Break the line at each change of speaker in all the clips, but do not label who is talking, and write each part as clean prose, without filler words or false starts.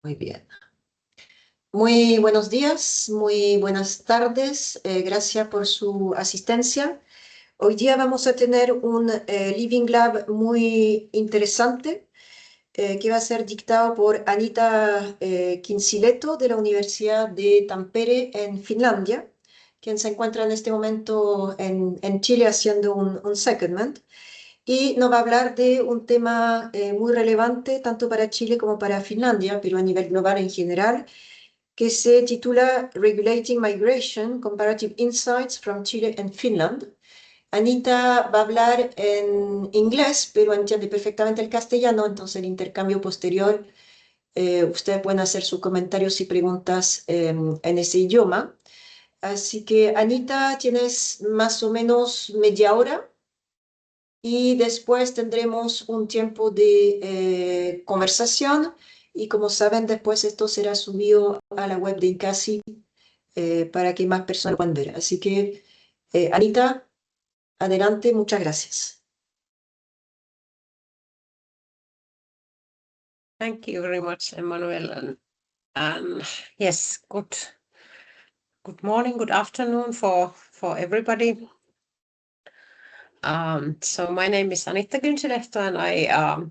Muy bien. Muy buenos días, muy buenas tardes. Gracias por su asistencia. Hoy día vamos a tener un Living Lab muy interesante que va a ser dictado por Anitta Kynsilehto de la Universidad de Tampere en Finlandia, quien se encuentra en este momento en Chile haciendo un secondment. Y nos va a hablar de un tema muy relevante tanto para Chile como para Finlandia, pero a nivel global en general, que se titula Regulating Migration, Comparative Insights from Chile and Finland. Anita va a hablar en inglés, pero entiende perfectamente el castellano, entonces el intercambio posterior, ustedes pueden hacer sus comentarios y preguntas en ese idioma. Así que, Anita, tienes más o menos media hora y después tendremos un tiempo de conversación y como saben, después esto será subido a la web de Incasi para que más personas lo puedan ver. Así que, Anita, adelante, muchas gracias.
Thank you very much, Emmanuel. And yes, good morning, good afternoon for everybody. So my name is Anitta Kynsilehto, and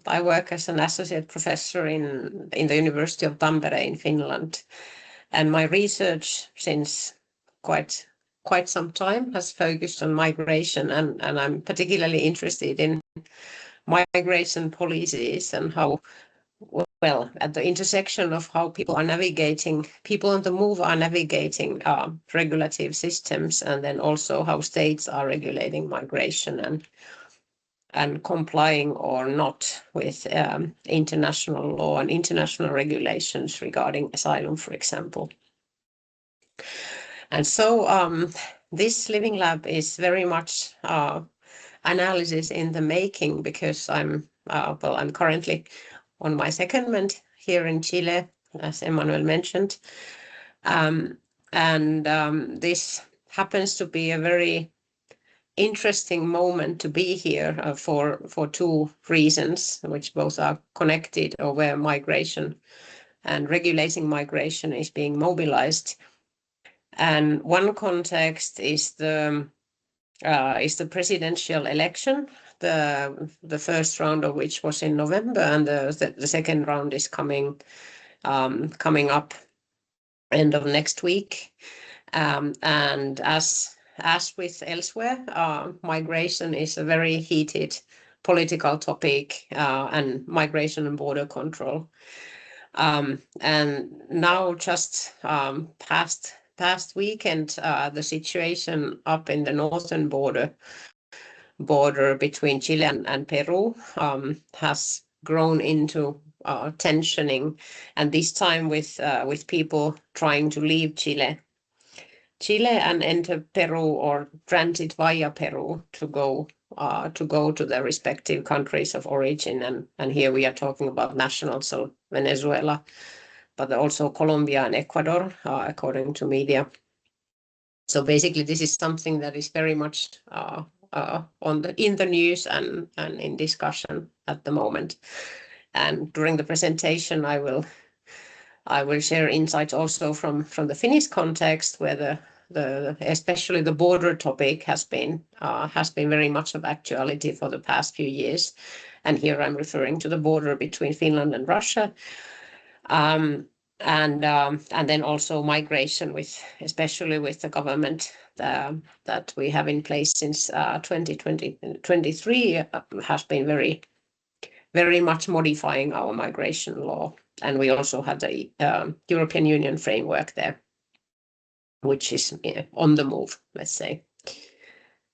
I work as an associate professor in the University of Tampere in Finland. And my research since quite some time has focused on migration, and I'm particularly interested in migration policies and how, well, at the intersection of how people on the move are navigating regulative systems, and then also how states are regulating migration and complying or not with international law and international regulations regarding asylum, for example. And so this Living Lab is very much analysis in the making, because I'm currently on my secondment here in Chile, as Emmanuel mentioned. This happens to be a very interesting moment to be here for two reasons, which both are connected, or where migration and regulating migration is being mobilized. And one context is the presidential election, the first round of which was in November, and the second round is coming up end of next week. And as with elsewhere, migration is a very heated political topic, and migration and border control. And now, just past weekend, the situation up in the northern border between Chile and Peru has grown into tensioning, and this time with people trying to leave Chile and enter Peru, or transit via Peru to go to their respective countries of origin, and here we are talking about nationals of Venezuela, but also Colombia and Ecuador, according to media. So basically, this is something that is very much in the news and in discussion at the moment. And during the presentation, I will share insights also from the Finnish context, where especially the border topic has been very much of actuality for the past few years. And here I'm referring to the border between Finland and Russia. And then also migration, especially with the government that we have in place since 2023 has been very, very much modifying our migration law. And we also have the European Union framework there, which is on the move, let's say,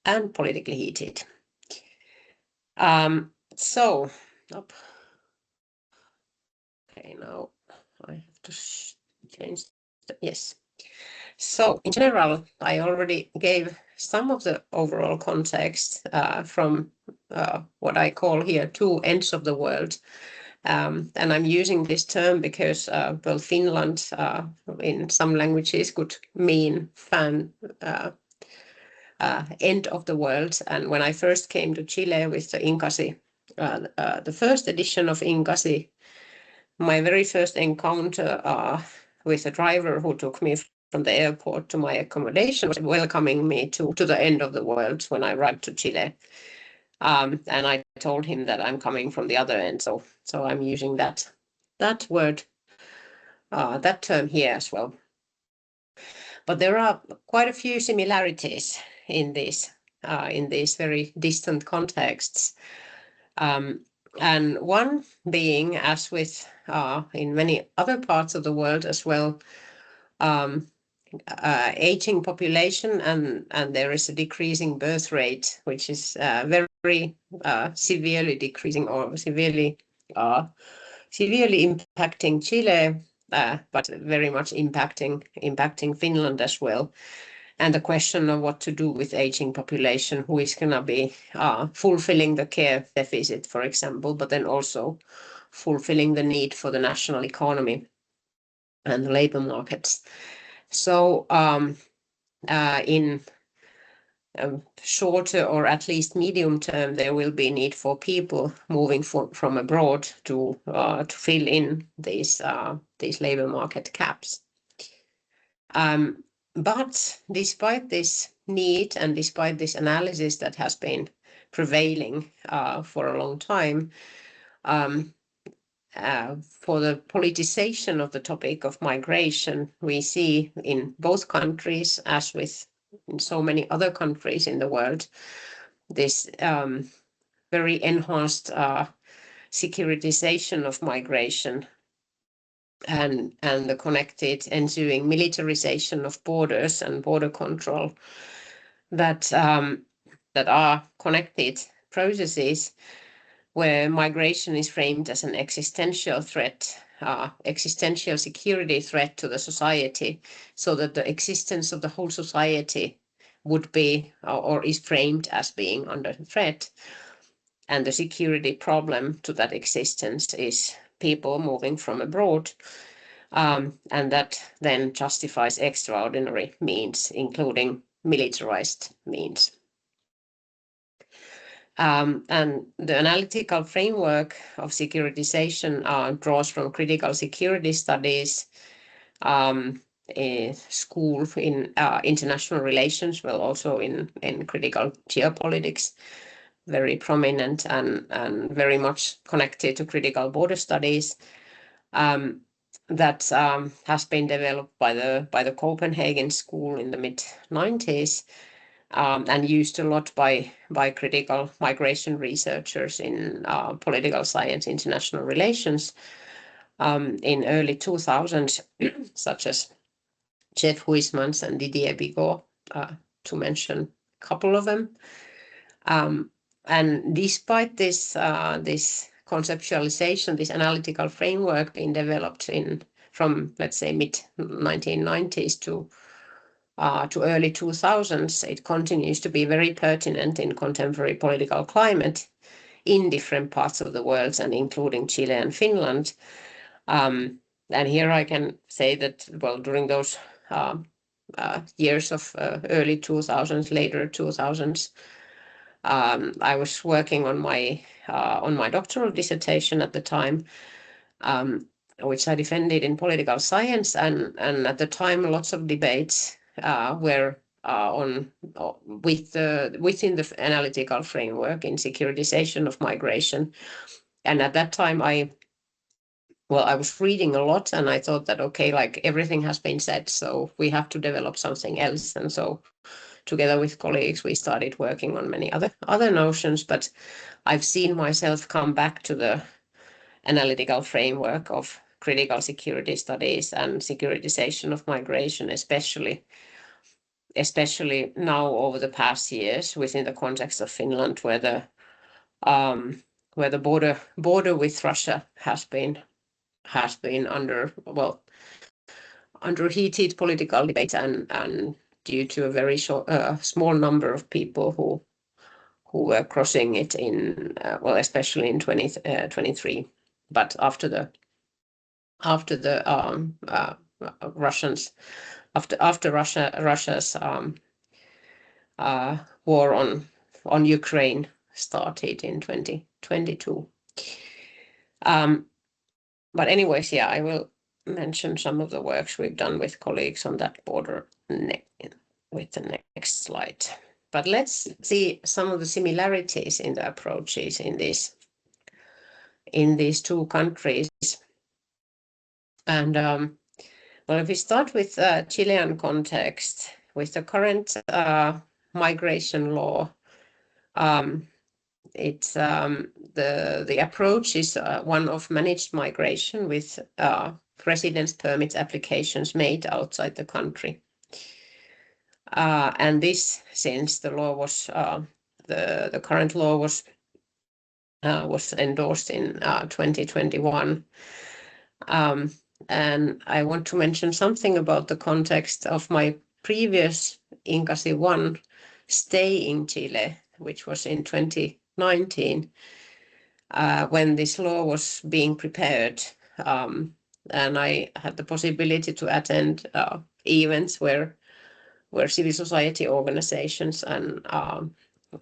and politically heated. Okay, now I have to change. Yes. So in general, I already gave some of the overall context from what I call here two ends of the world. And I'm using this term because Finland in some languages could mean end of the world. And when I first came to Chile with the Incasi, the first edition of Incasi, my very first encounter with a driver who took me from the airport to my accommodation was welcoming me to the end of the world when I arrived to Chile. And I told him that I'm coming from the other end, so I'm using that word, that term here as well. But there are quite a few similarities in these very distant contexts. And one being, as with in many other parts of the world as well, aging population, and there is a decreasing birth rate, which is very severely decreasing or severely impacting Chile, but very much impacting Finland as well. And the question of what to do with aging population, who is going to be fulfilling the care deficit, for example, but then also fulfilling the need for the national economy and the labor markets. So in shorter or at least medium term, there will be need for people moving from abroad to fill in these labor market gaps. But despite this need and despite this analysis that has been prevailing for a long time, for the politicization of the topic of migration, we see in both countries, as with in so many other countries in the world, this very enhanced securitization of migration and the connected ensuing militarization of borders and border control that are connected processes where migration is framed as an existential threat, existential security threat to the society, so that the existence of the whole society would be or is framed as being under threat. And the security problem to that existence is people moving from abroad. And that then justifies extraordinary means, including militarized means. And the analytical framework of securitization draws from critical security studies, a school in international relations, well, also in critical geopolitics, very prominent and very much connected to critical border studies. That has been developed by the Copenhagen School in the mid-90s. And used a lot by critical migration researchers in political science, international relations in early 2000s, such as Jeff Huismans and Didier Bigot, to mention a couple of them. And despite this conceptualization, this analytical framework being developed from, let's say, mid-1990s to early 2000s, it continues to be very pertinent in contemporary political climate in different parts of the world, and including Chile and Finland. And here I can say that, well, during those years of early 2000s, later 2000s, I was working on my doctoral dissertation at the time, which I defended in political science, and at the time lots of debates were within the analytical framework in securitization of migration. And at that time I was reading a lot, and I thought that, okay, like everything has been said, so we have to develop something else. And so together with colleagues, we started working on many other notions, but I've seen myself come back to the analytical framework of critical security studies and securitization of migration, especially now over the past years within the context of Finland, where the border with Russia has been under heated political debate, and due to a very small number of people who were crossing it in especially in 2023, but after the Russians, after Russia's war on Ukraine started in 2022. But anyways, yeah, I will mention some of the works we've done with colleagues on that border with the next slide. But let's see some of the similarities in the approaches in these two countries. And well, if we start with Chilean context, with the current migration law, it's the approach is one of managed migration with residence permit applications made outside the country. And this, since the law was the current law was endorsed in 2021. And I want to mention something about the context of my previous INCASI 1 stay in Chile, which was in 2019, when this law was being prepared. And I had the possibility to attend events where civil society organizations and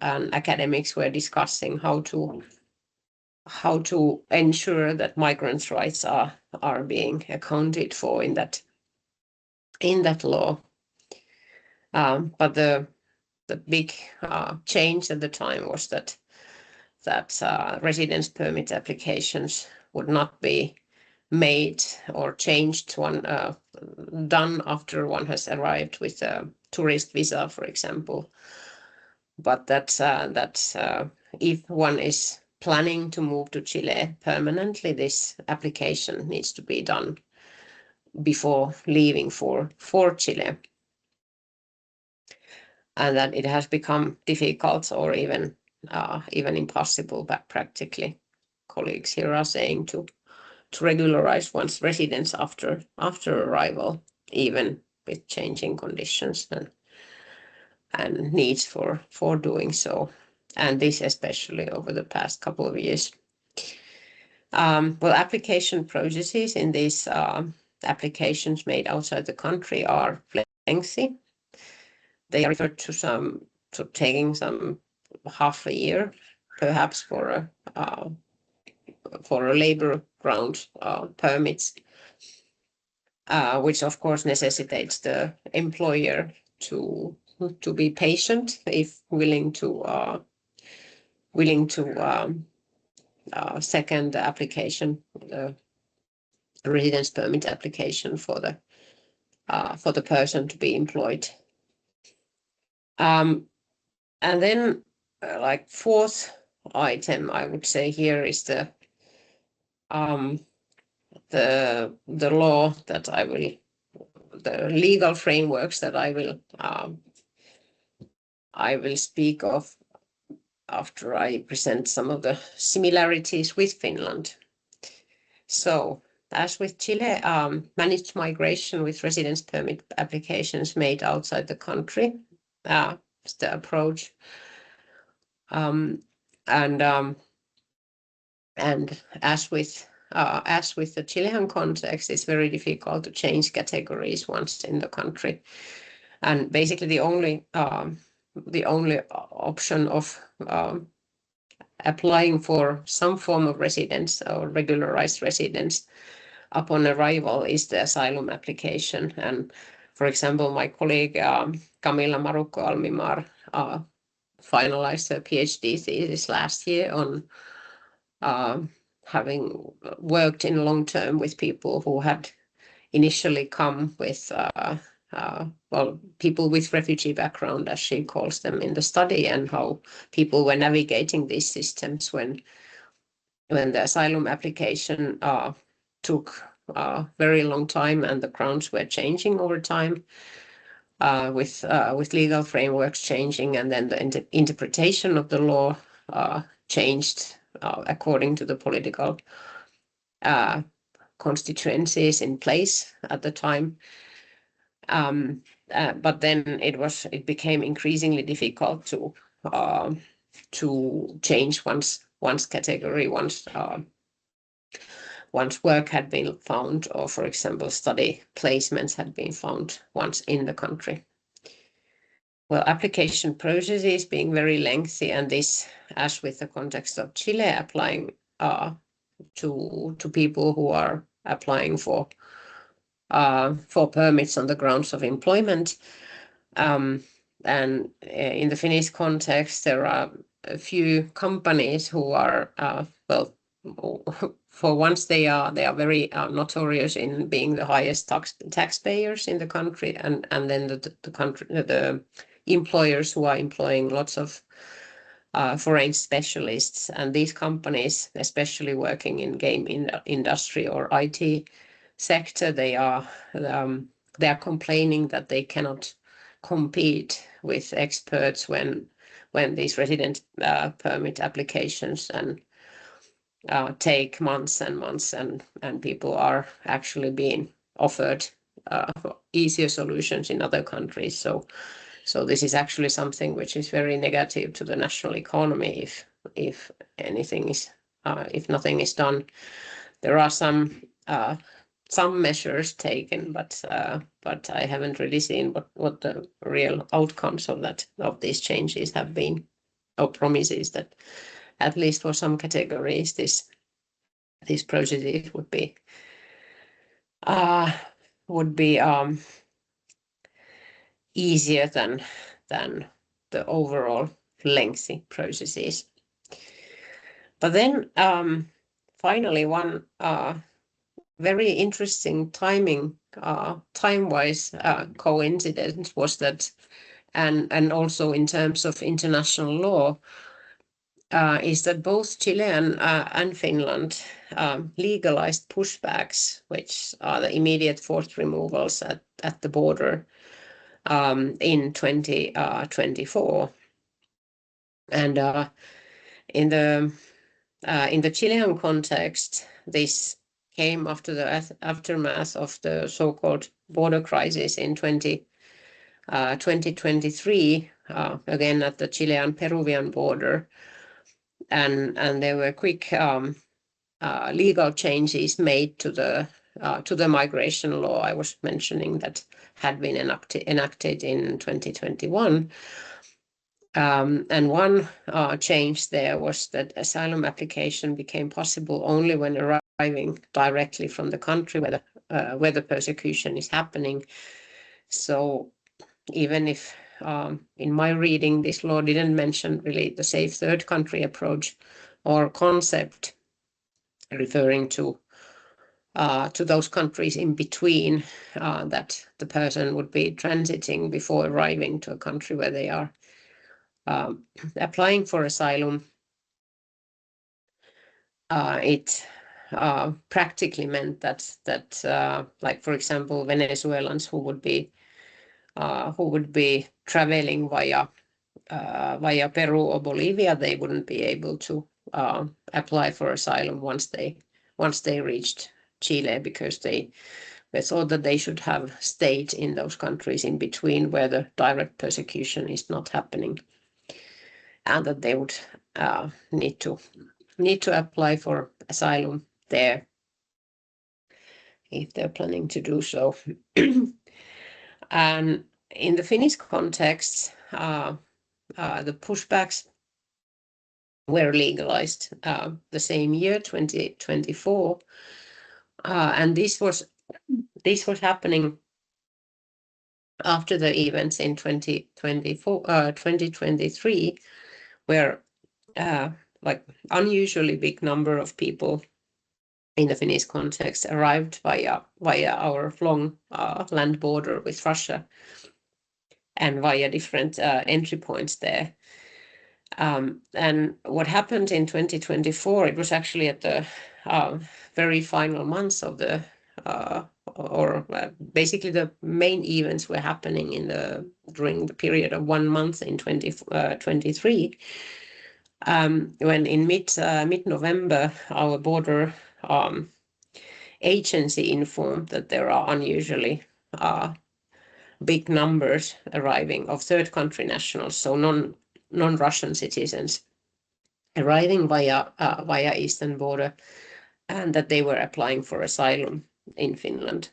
academics were discussing how to ensure that migrants' rights are being accounted for in that law. But the big change at the time was that residence permit applications would not be made or changed done after one has arrived with a tourist visa, for example. But that if one is planning to move to Chile permanently, this application needs to be done before leaving for Chile. And that it has become difficult or even impossible, but practically colleagues here are saying to regularize one's residence after arrival, even with changing conditions and needs for doing so. And this especially over the past couple of years. Well, application processes in these applications made outside the country are lengthy. They are referred to taking some half a year, perhaps for a labor ground permits, which of course necessitates the employer to be patient if willing to second the application, the residence permit application for the person to be employed. And then, like fourth item, I would say here is the law that the legal frameworks that I will speak of after I present some of the similarities with Finland. So, as with Chile, managed migration with residence permit applications made outside the country is the approach. And as with the Chilean context, it's very difficult to change categories once in the country. And basically, the only option of applying for some form of residence or regularized residence upon arrival is the asylum application. And for example, my colleague Camilla Marukko Almimar finalized her PhD thesis last year on having worked in long term with people who had initially come with people with refugee background, as she calls them in the study, and how people were navigating these systems when the asylum application took a very long time and the grounds were changing over time with legal frameworks changing, and then the interpretation of the law changed according to the political constituencies in place at the time. But then it became increasingly difficult to change one's category once work had been found, or for example study placements had been found once in the country. Well, application processes being very lengthy, and this, as with the context of Chile, applying to people who are applying for permits on the grounds of employment. And in the Finnish context, there are a few companies who are well, for once they are very notorious in being the highest taxpayers in the country, and then the employers who are employing lots of foreign specialists, and these companies, especially working in game industry or IT sector, they are complaining that they cannot compete with experts when these resident permit applications and take months and months, and people are actually being offered easier solutions in other countries. So this is actually something which is very negative to the national economy if anything is if nothing is done. There are some measures taken, but I haven't really seen what the real outcomes of these changes have been, or promises that at least for some categories these processes would be easier than the overall lengthy processes. But then finally, one very interesting time-wise coincidence was that, and also in terms of international law, is that both Chile and Finland legalized pushbacks, which are the immediate forced removals at the border, in 2024. And in the Chilean context, this came after the aftermath of the so-called border crisis in 2023, again at the Chilean-Peruvian border, and there were quick legal changes made to the migration law I was mentioning that had been enacted in 2021. And one change there was that asylum application became possible only when arriving directly from the country where the persecution is happening. So even if in my reading this law didn't mention really the safe third country approach or concept, referring to those countries in between that the person would be transiting before arriving to a country where they are applying for asylum, it practically meant that like, for example, Venezuelans who would be traveling via Peru or Bolivia, they wouldn't be able to apply for asylum once they reached Chile, because they thought that they should have stayed in those countries in between where the direct persecution is not happening, and that they would need to apply for asylum there if they're planning to do so. And in the Finnish context, the pushbacks were legalized the same year, 2024, and this was happening after the events in 2023, where like unusually big number of people in the Finnish context arrived via our long land border with Russia and via different entry points there. And what happened in 2024, it was actually at the very final months of the basically the main events were happening during the period of 1 month in 2023, when in mid-November our border agency informed that there are unusually big numbers arriving of third country nationals, so non-Russian citizens arriving via eastern border, and that they were applying for asylum in Finland.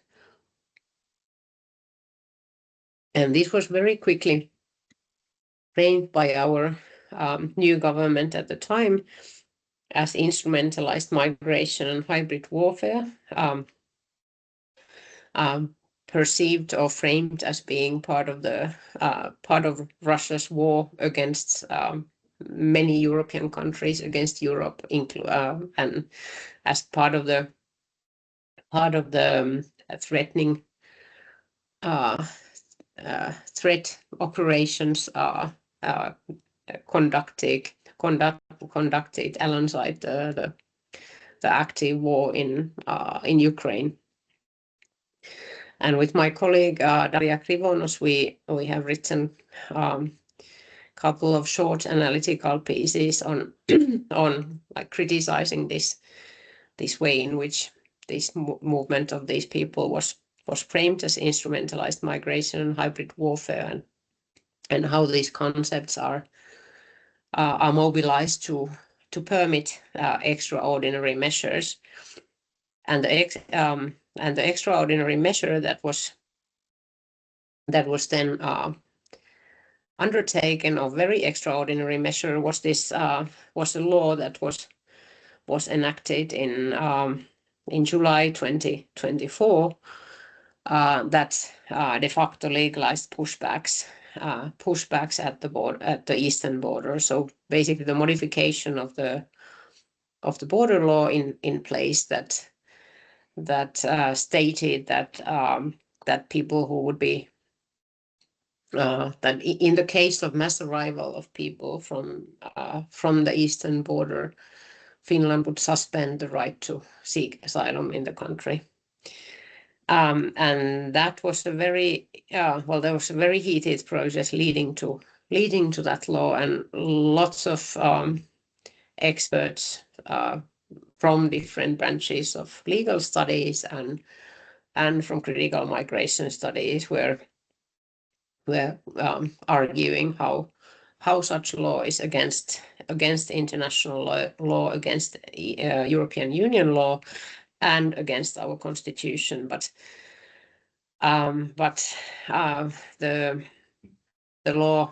And this was very quickly framed by our new government at the time, as instrumentalized migration and hybrid warfare, perceived or framed as being part of Russia's war against many European countries, against Europe, and as part of the threatening threat operations conducted alongside the active war in Ukraine. And with my colleague Daria Krivonos, we have written a couple of short analytical pieces on on like criticizing this way in which this movement of these people was framed as instrumentalized migration and hybrid warfare, and how these concepts are mobilized to permit extraordinary measures. And the extraordinary measure that was then undertaken, or very extraordinary measure, was this was a law that was enacted in July 2024 that de facto legalized pushbacks at the eastern border. So basically, the modification of the border law in place that stated that people who would be that in the case of mass arrival of people from the eastern border, Finland would suspend the right to seek asylum in the country. And that was a very there was a very heated process leading to that law, and lots of experts from different branches of legal studies and from critical migration studies were arguing how such law is against international law, against European Union law, and against our constitution. But the law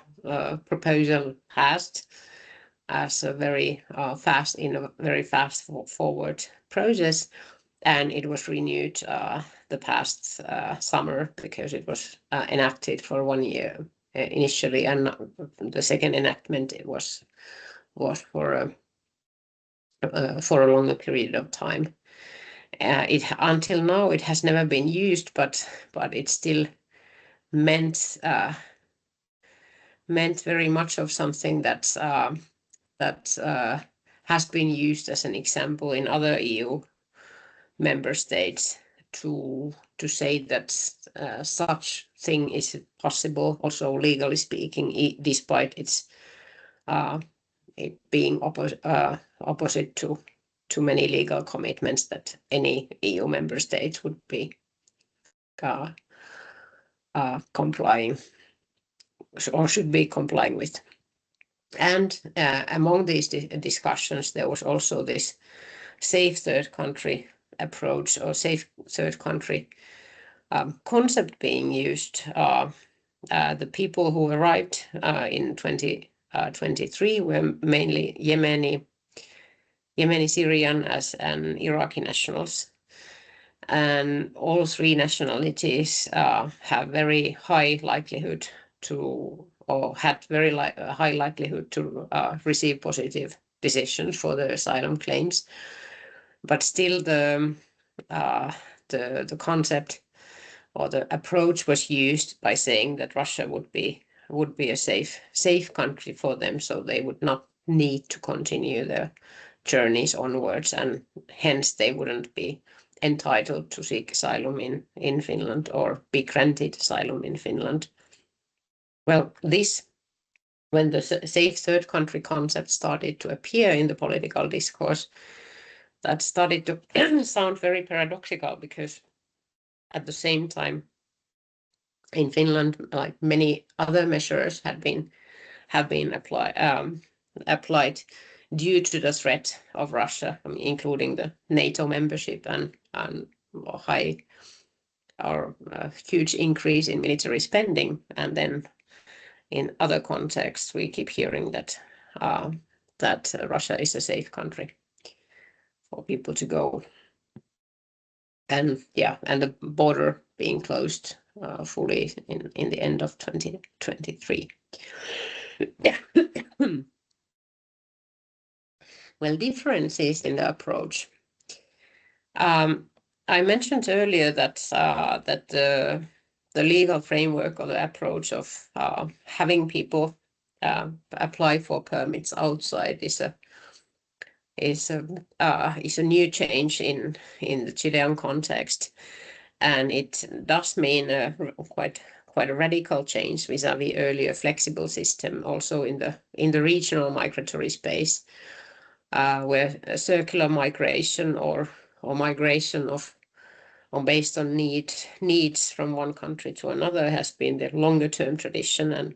proposal passed as a very fast forward process, and it was renewed the past summer, because it was enacted for 1 year initially, and the second enactment was for a longer period of time. Until now, it has never been used, but it still meant very much of something that has been used as an example in other EU member states to say that such thing is possible, also legally speaking, despite it being opposite to many legal commitments that any EU member state would be complying or should be complying with. And among these discussions, there was also this safe third country approach, or safe third country concept being used. The people who arrived in 2023 were mainly Yemeni, Syrian, and Iraqi nationals. And all three nationalities have very high likelihood to, or had very high likelihood to receive positive decisions for their asylum claims. But still, the concept or the approach was used by saying that Russia would be a safe country for them, so they would not need to continue their journeys onwards, and hence they wouldn't be entitled to seek asylum in Finland or be granted asylum in Finland. Well, when the safe third country concept started to appear in the political discourse, that started to sound very paradoxical, because at the same time in Finland, like many other measures have been applied due to the threat of Russia, including the NATO membership and high or huge increase in military spending. And then in other contexts, we keep hearing that Russia is a safe country. people to go. And yeah, and the border being closed fully in the end of 2023. Yeah. Well, differences in the approach. I mentioned earlier that the legal framework or the approach of having people apply for permits outside is a new change in the Chilean context, and it does mean quite a radical change vis-a-vis earlier flexible system, also in the regional migratory space, where a circular migration or migration based on needs from one country to another has been the longer term tradition,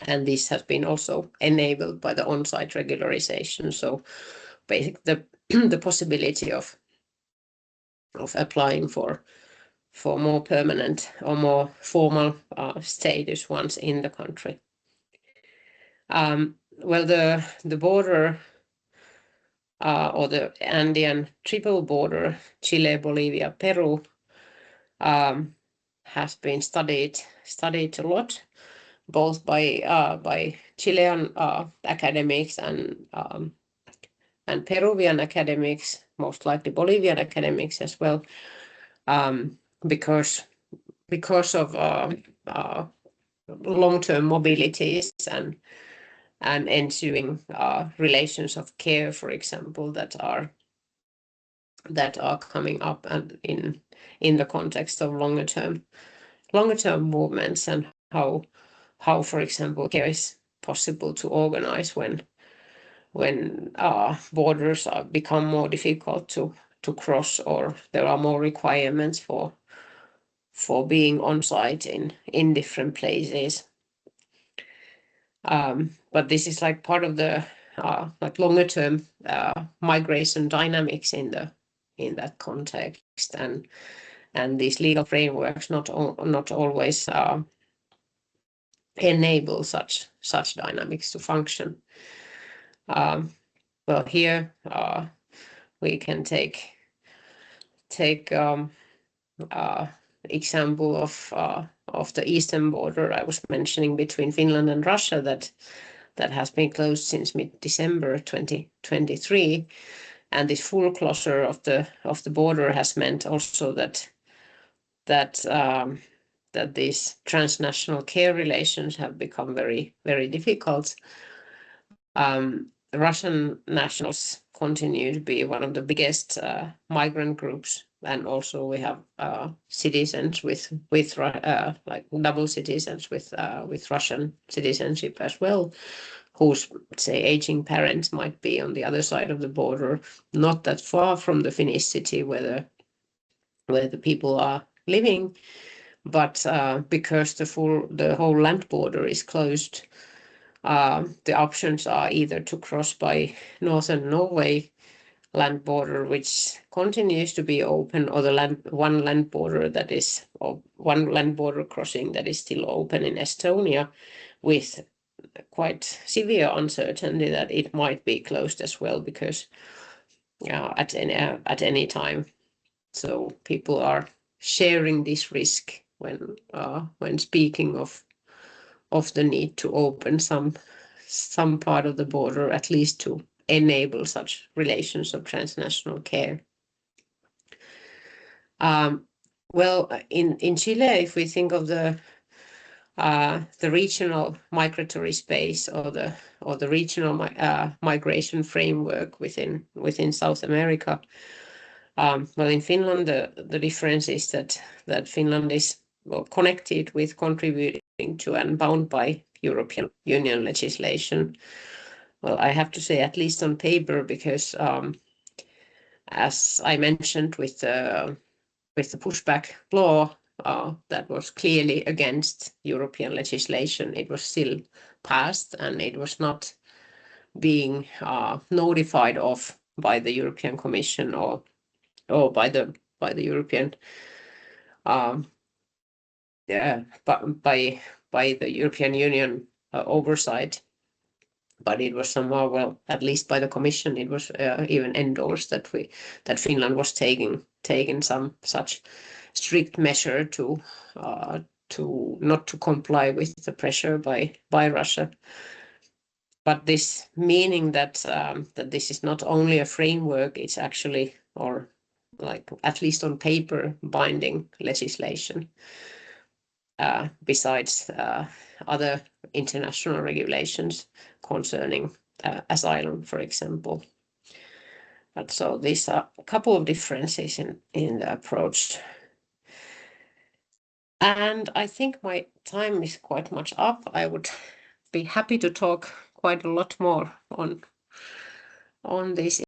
and this has been also enabled by the on-site regularization. So basically the possibility of applying for more permanent or more formal status once in the country. Well, the border or the Andean triple border, Chile, Bolivia, Peru, has been studied a lot, both by Chilean academics and Peruvian academics, most likely Bolivian academics as well, because of long-term mobilities and ensuing relations of care, for example, that are coming up and in the context of longer term movements, and how for example care is possible to organize when borders become more difficult to cross, or there are more requirements for being on site in different places. But this is like part of the like longer term migration dynamics in that context, and these legal frameworks not always enable such dynamics to function. Well, here we can take example of the eastern border I was mentioning between Finland and Russia, that has been closed since mid-December 2023, and this full closure of the border has meant also that these transnational care relations have become very, very difficult. Russian nationals continue to be one of the biggest migrant groups, and also we have citizens with like double citizens with Russian citizenship as well, whose, say, aging parents might be on the other side of the border, not that far from the Finnish city where the people are living, but because the whole land border is closed, the options are either to cross by northern Norway land border, which continues to be open, or the one land border crossing that is still open in Estonia, with quite severe uncertainty that it might be closed as well, because at any time. So people are sharing this risk when speaking of the need to open some part of the border, at least to enable such relations of transnational care. Well, in Chile, if we think of the regional migratory space, or the regional migration framework within South America, well, in Finland, the difference is that Finland is connected with, contributing to, and bound by European Union legislation. Well, I have to say, at least on paper, because as I mentioned with the pushback law, that was clearly against European legislation, it was still passed, and it was not being notified of by the European Commission or by the European by the European Union oversight but it was somehow, well, at least by the Commission, it was even endorsed that Finland was taking some such strict measure to not to comply with the pressure by Russia. But this meaning that that this is not only a framework, it's actually, or like at least on paper, binding legislation, besides other international regulations concerning asylum, for example. But so these are a couple of differences in the approach. And I think my time is quite much up. I would be happy to talk quite a lot more on these